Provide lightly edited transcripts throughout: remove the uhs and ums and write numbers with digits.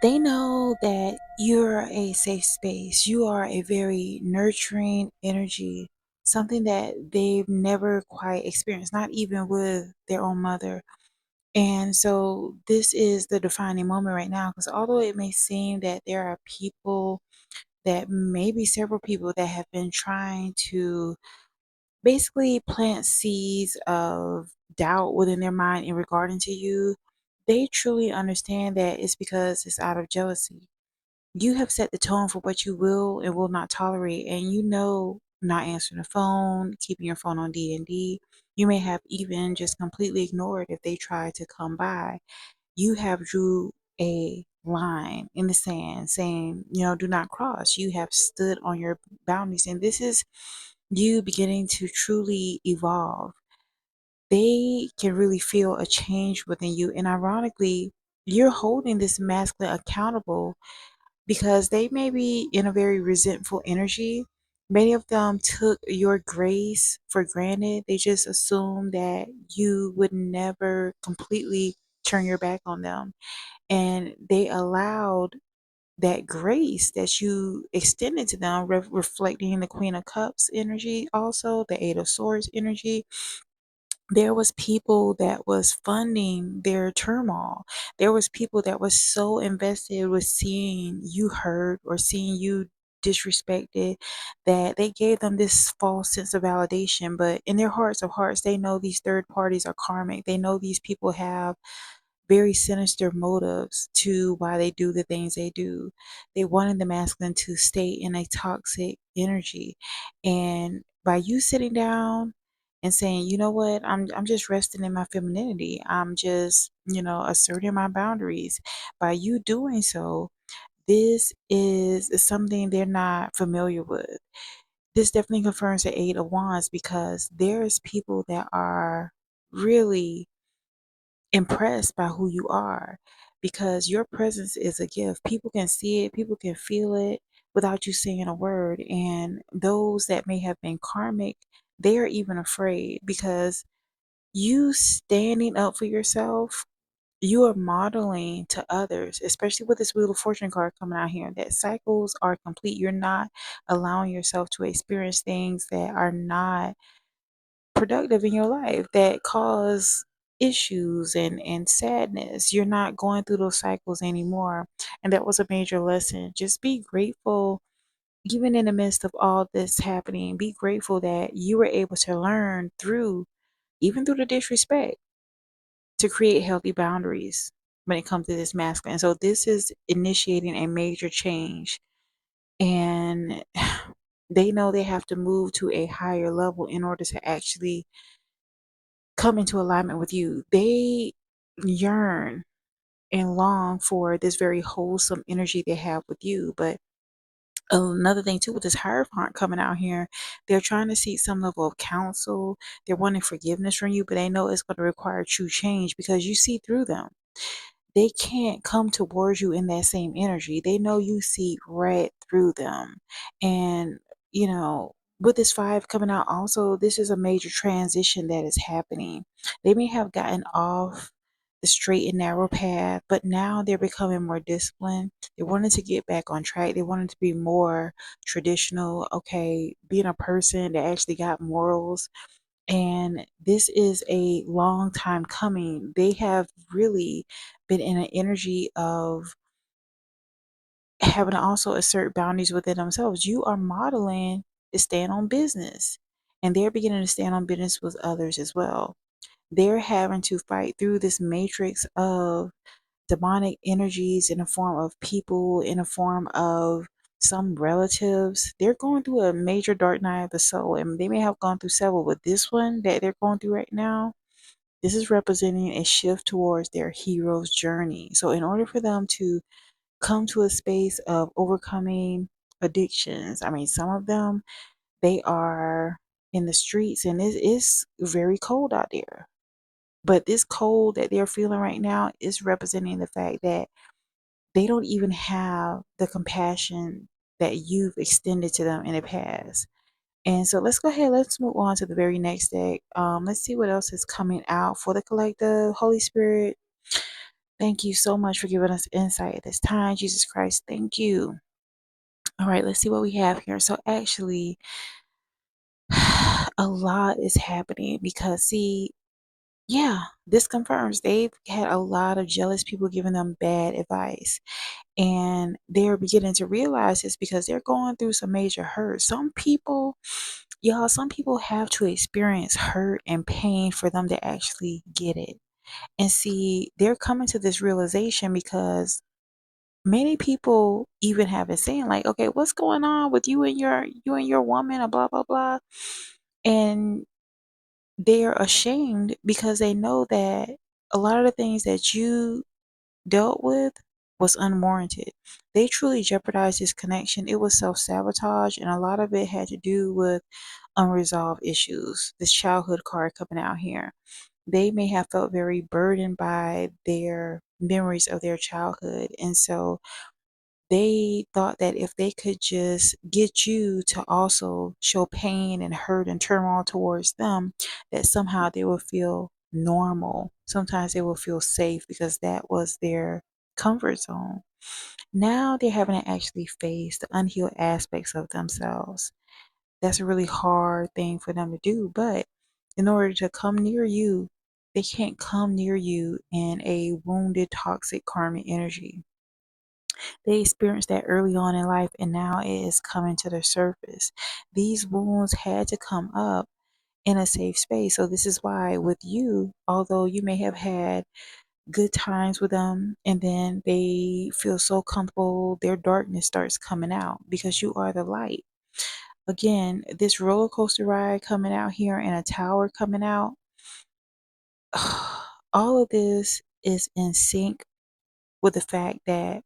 They know that you're a safe space. You are a very nurturing energy, something that they've never quite experienced, not even with their own mother. And so this is the defining moment right now, because although it may seem that there are people, that maybe several people that have been trying to basically plant seeds of doubt within their mind in regarding to you, they truly understand that it's because it's out of jealousy. You have set the tone for what you will and will not tolerate, and not answering the phone, keeping your phone on D&D. You may have even just completely ignored if they try to come by. You have drew a line in the sand saying, do not cross. You have stood on your boundaries, and this is you beginning to truly evolve. They can really feel a change within you, and ironically, you're holding this masculine accountable because they may be in a very resentful energy. Many of them took your grace for granted. They just assumed that you would never completely turn your back on them. And they allowed that grace that you extended to them, reflecting the Queen of Cups energy, also the Eight of Swords energy. There was people that was funding their turmoil. There was people that was so invested with seeing you hurt or seeing you disrespected that they gave them this false sense of validation. But in their hearts of hearts, they know these third parties are karmic. They know these people have very sinister motives to why they do the things they do. They wanted the masculine to stay in a toxic energy. And by you sitting down and saying, you know what, I'm just resting in my femininity. I'm just, asserting my boundaries. By you doing so, this is something they're not familiar with. This definitely confirms the Eight of Wands because there's people that are really impressed by who you are because your presence is a gift. People can see it, people can feel it without you saying a word. And those that may have been karmic, they are even afraid because you standing up for yourself, you are modeling to others, especially with this Wheel of Fortune card coming out here, that cycles are complete. You're not allowing yourself to experience things that are not productive in your life that cause issues and sadness. You're not going through those cycles anymore. And that was a major lesson. Just be grateful, even in the midst of all this happening. Be grateful that you were able to learn through, even through the disrespect, to create healthy boundaries when it comes to this masculine. So this is initiating a major change. And they know they have to move to a higher level in order to actually come into alignment with you. They yearn and long for this very wholesome energy they have with you. But another thing too, with this Hierophant coming out here, they're trying to seek some level of counsel. They're wanting forgiveness from you, but they know it's going to require true change because you see through them. They can't come towards you in that same energy. They know you see right through them. And, with this five coming out, also, this is a major transition that is happening. They may have gotten off the straight and narrow path, but now they're becoming more disciplined. They wanted to get back on track. They wanted to be more traditional, okay, being a person that actually got morals, and this is a long time coming. They have really been in an energy of having to also assert boundaries within themselves. You are modeling to stand on business, and they're beginning to stand on business with others as well. They're having to fight through this matrix of demonic energies in the form of people, in the form of some relatives. They're going through a major dark night of the soul, and they may have gone through several, but this one that they're going through right now, this is representing a shift towards their hero's journey. So, in order for them to come to a space of overcoming addictions, I mean, some of them, they are in the streets and it is very cold out there. But this cold that they're feeling right now is representing the fact that they don't even have the compassion that you've extended to them in the past. And so let's go ahead, let's move on to the very next deck. Let's see what else is coming out for the collective. Holy Spirit, Thank you so much for giving us insight at this time, Jesus Christ. Thank you. All right, let's see what we have here. So, actually, a lot is happening because, see, yeah, this confirms they've had a lot of jealous people giving them bad advice. And they're beginning to realize this because they're going through some major hurt. Some people, y'all, some people have to experience hurt and pain for them to actually get it. And see, they're coming to this realization because many people even have been saying, like, okay, what's going on with you and your woman, and blah blah blah. And they're ashamed because they know that a lot of the things that you dealt with was unwarranted. They truly jeopardized this connection. It was self sabotage, and a lot of it had to do with unresolved issues. This childhood card coming out here. They may have felt very burdened by their memories of their childhood. And so they thought that if they could just get you to also show pain and hurt and turmoil towards them, that somehow they will feel normal. Sometimes they will feel safe because that was their comfort zone. Now they're having to actually face the unhealed aspects of themselves. That's a really hard thing for them to do. But in order to come near you, they can't come near you in a wounded, toxic, karmic energy. They experienced that early on in life, and now it is coming to the surface. These wounds had to come up in a safe space. So, this is why, with you, although you may have had good times with them, and then they feel so comfortable, their darkness starts coming out because you are the light. Again, this roller coaster ride coming out here and a tower coming out, all of this is in sync with the fact that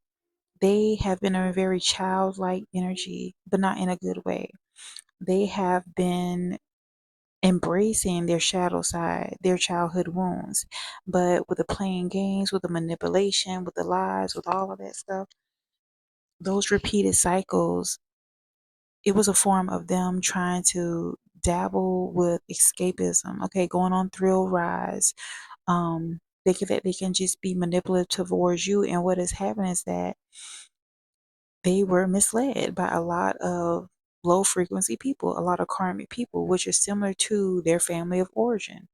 they have been a very childlike energy, but not in a good way. They have been embracing their shadow side, their childhood wounds, but with the playing games, with the manipulation, with the lies, with all of that stuff, those repeated cycles, it was a form of them trying to dabble with escapism, okay, going on thrill rides. They can that they can just be manipulative towards you, and what has happened is that they were misled by a lot of low frequency people, a lot of karmic people, which is similar to their family of origin.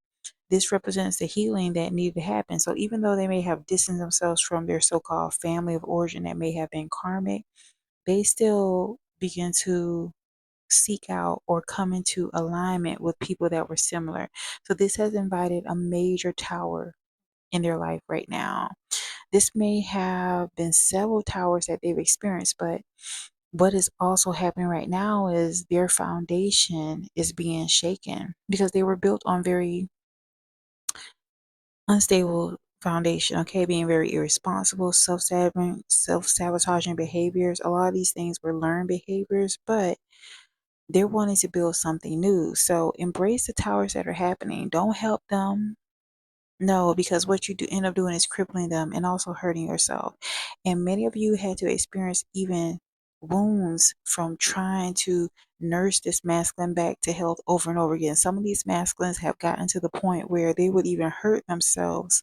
This represents the healing that needed to happen. So even though they may have distanced themselves from their so called family of origin that may have been karmic, they still begin to seek out or come into alignment with people that were similar. So this has invited a major tower in their life right now. This may have been several towers that they've experienced, but what is also happening right now is their foundation is being shaken because they were built on very unstable foundation, okay, being very irresponsible, self-sabotaging behaviors. A lot of these things were learned behaviors, but they're wanting to build something new. So embrace the towers that are happening. Don't help them. No, because what you do end up doing is crippling them and also hurting yourself. And many of you had to experience even wounds from trying to nurse this masculine back to health over and over again. Some of these masculines have gotten to the point where they would even hurt themselves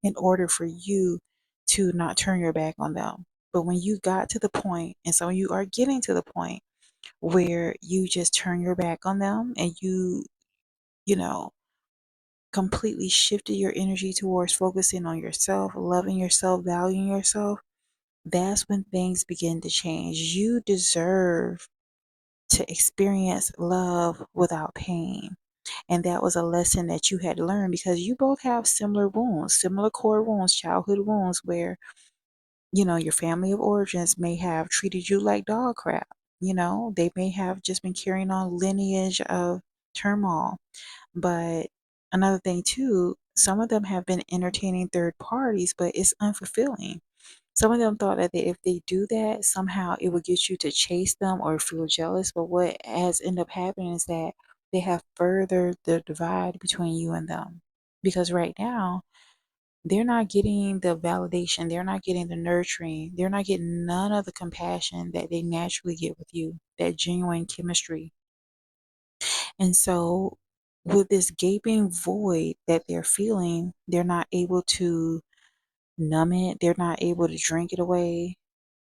in order for you to not turn your back on them. But when you got to the point, and some of you are getting to the point where you just turn your back on them and you know, completely shifted your energy towards focusing on yourself, loving yourself, valuing yourself, that's when things begin to change. You deserve to experience love without pain. And that was a lesson that you had learned because you both have similar wounds, similar core wounds, childhood wounds, where, your family of origins may have treated you like dog crap. They may have just been carrying on lineage of turmoil. But another thing too, some of them have been entertaining third parties, but it's unfulfilling. Some of them thought that if they do that, somehow it would get you to chase them or feel jealous. But what has ended up happening is that they have furthered the divide between you and them. Because right now, they're not getting the validation, they're not getting the nurturing, they're not getting none of the compassion that they naturally get with you, that genuine chemistry. And so, with this gaping void that they're feeling, they're not able to numb it, they're not able to drink it away.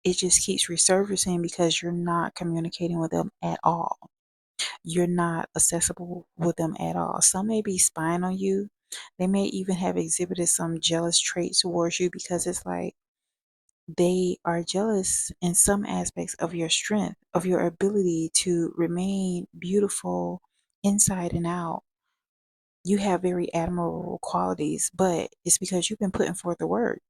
It just keeps resurfacing because you're not communicating with them at all. You're not accessible with them at all. Some may be spying on you. They may even have exhibited some jealous traits towards you because it's like they are jealous in some aspects of your strength, of your ability to remain beautiful inside and out. You have very admirable qualities, but it's because you've been putting forth the work.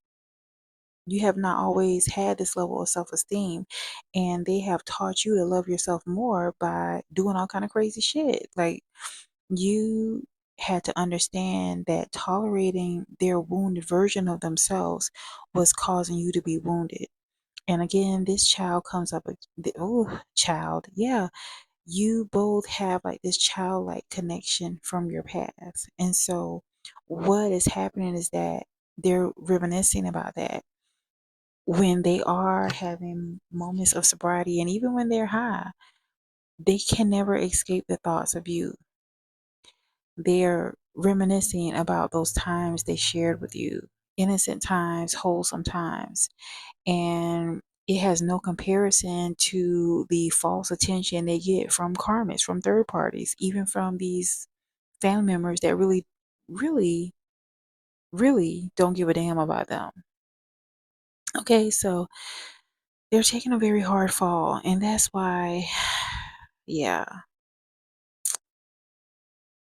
You have not always had this level of self-esteem, and they have taught you to love yourself more by doing all kind of crazy shit. Like, you had to understand that tolerating their wounded version of themselves was causing you to be wounded. And again, this child comes up, oh, child, yeah, you both have like this childlike connection from your past. And so, what is happening is that they're reminiscing about that when they are having moments of sobriety, and even when they're high, they can never escape the thoughts of you. They're reminiscing about those times they shared with you, innocent times, wholesome times. And it has no comparison to the false attention they get from karmics, from third parties, even from these family members that really, really, really don't give a damn about them. Okay, so they're taking a very hard fall, and that's why, yeah,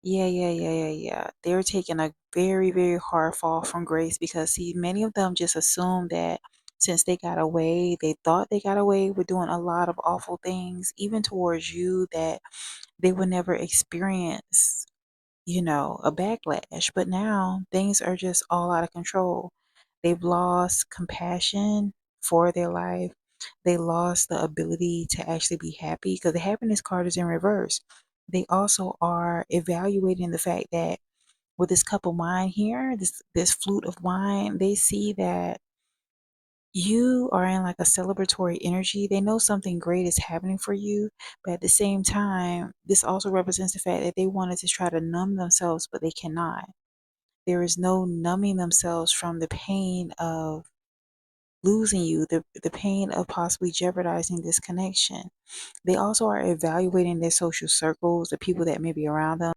yeah. They're taking a very, very hard fall from grace because, see, many of them just assume that since they got away, they thought they got away with doing a lot of awful things, even towards you, that they would never experience, a backlash. But now things are just all out of control. They've lost compassion for their life. They lost the ability to actually be happy because the happiness card is in reverse. They also are evaluating the fact that with this cup of wine here, this flute of wine, they see that you are in like a celebratory energy. They know something great is happening for you, but at the same time, this also represents the fact that they wanted to try to numb themselves, but they cannot. There is no numbing themselves from the pain of losing you, the pain of possibly jeopardizing this connection. They also are evaluating their social circles, the people that may be around them.